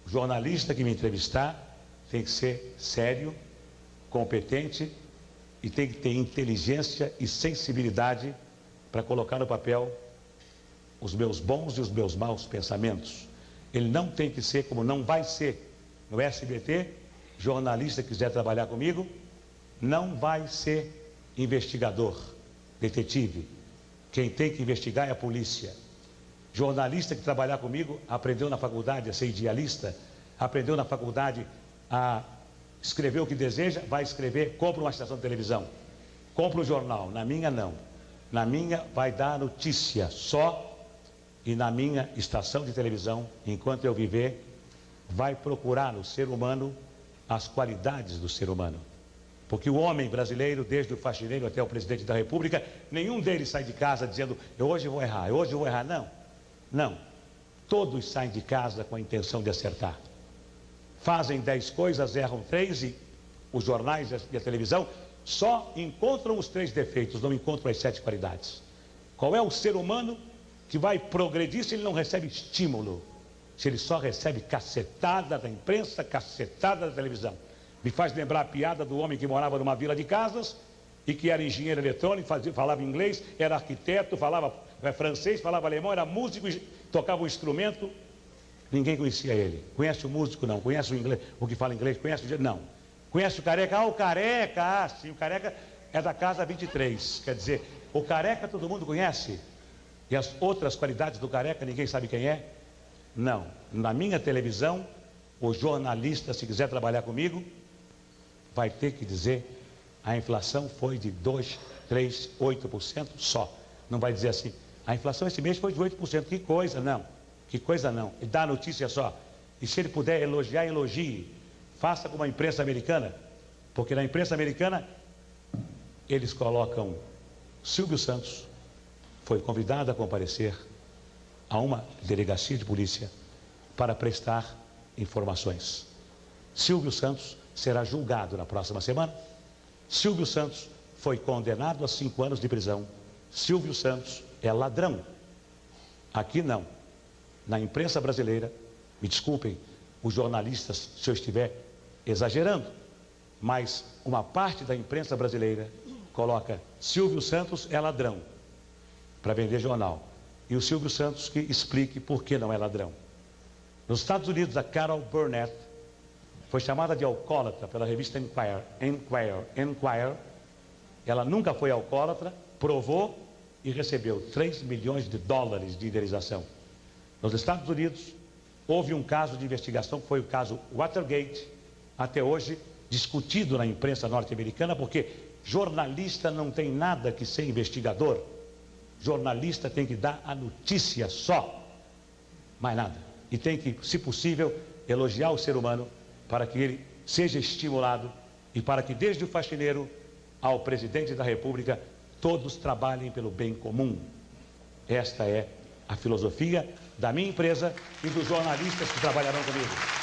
O jornalista que me entrevistar tem que ser sério, competente e tem que ter inteligência e sensibilidade para colocar no papel os meus bons e os meus maus pensamentos. Ele não tem que ser, como não vai ser no SBT, jornalista que quiser trabalhar comigo, não vai ser investigador, detetive. Quem tem que investigar é a polícia. Jornalista que trabalhar comigo aprendeu na faculdade a ser idealista, aprendeu na faculdade a escrever o que deseja, vai escrever, compra uma estação de televisão, compra um jornal. Na minha não. Na minha vai dar notícia só, e na minha estação de televisão, enquanto eu viver, vai procurar no ser humano as qualidades do ser humano. Porque o homem brasileiro, desde o faxineiro até o presidente da República, nenhum deles sai de casa dizendo, hoje eu vou errar, hoje eu vou errar. Não, não. Todos saem de casa com a intenção de acertar. Fazem 10 coisas, erram 3 e os jornais e a televisão só encontram os 3 defeitos, não encontram as 7 qualidades. Qual é o ser humano que vai progredir se ele não recebe estímulo? Se ele só recebe cacetada da imprensa, cacetada da televisão. Me faz lembrar a piada do homem que morava numa vila de casas e que era engenheiro eletrônico, falava inglês, era arquiteto, falava francês, falava alemão, era músico, tocava um instrumento. Ninguém conhecia ele. Conhece o músico? Não. Conhece o inglês, o que fala inglês? Conhece o... Não. Conhece o Careca? Ah, o Careca! Ah, sim, o Careca é da casa 23. Quer dizer, o Careca todo mundo conhece. E as outras qualidades do Careca ninguém sabe quem é? Não. Na minha televisão, o jornalista, se quiser trabalhar comigo, vai ter que dizer, a inflação foi de 2, 3, 8% só. Não vai dizer assim, a inflação esse mês foi de 8%. Que coisa, não. Que coisa não. E dá notícia só. E se ele puder elogiar, elogie. Faça como a imprensa americana. Porque na imprensa americana, eles colocam Silvio Santos foi convidado a comparecer a uma delegacia de polícia para prestar informações. Silvio Santos será julgado na próxima semana. Silvio Santos foi condenado a 5 anos de prisão. Silvio Santos é ladrão. Aqui não. Na imprensa brasileira, me desculpem os jornalistas se eu estiver exagerando, mas uma parte da imprensa brasileira coloca Silvio Santos é ladrão para vender jornal. E o Silvio Santos que explique por que não é ladrão. Nos Estados Unidos, a Carol Burnett foi chamada de alcoólatra pela revista Enquirer. Ela nunca foi alcoólatra, provou e recebeu 3 milhões de dólares de indenização. Nos Estados Unidos, houve um caso de investigação, que foi o caso Watergate, até hoje discutido na imprensa norte-americana, porque jornalista não tem nada que ser investigador. Jornalista tem que dar a notícia só, mais nada. E tem que, se possível, elogiar o ser humano para que ele seja estimulado e para que desde o faxineiro ao presidente da República todos trabalhem pelo bem comum. Esta é a filosofia da minha empresa e dos jornalistas que trabalharão comigo.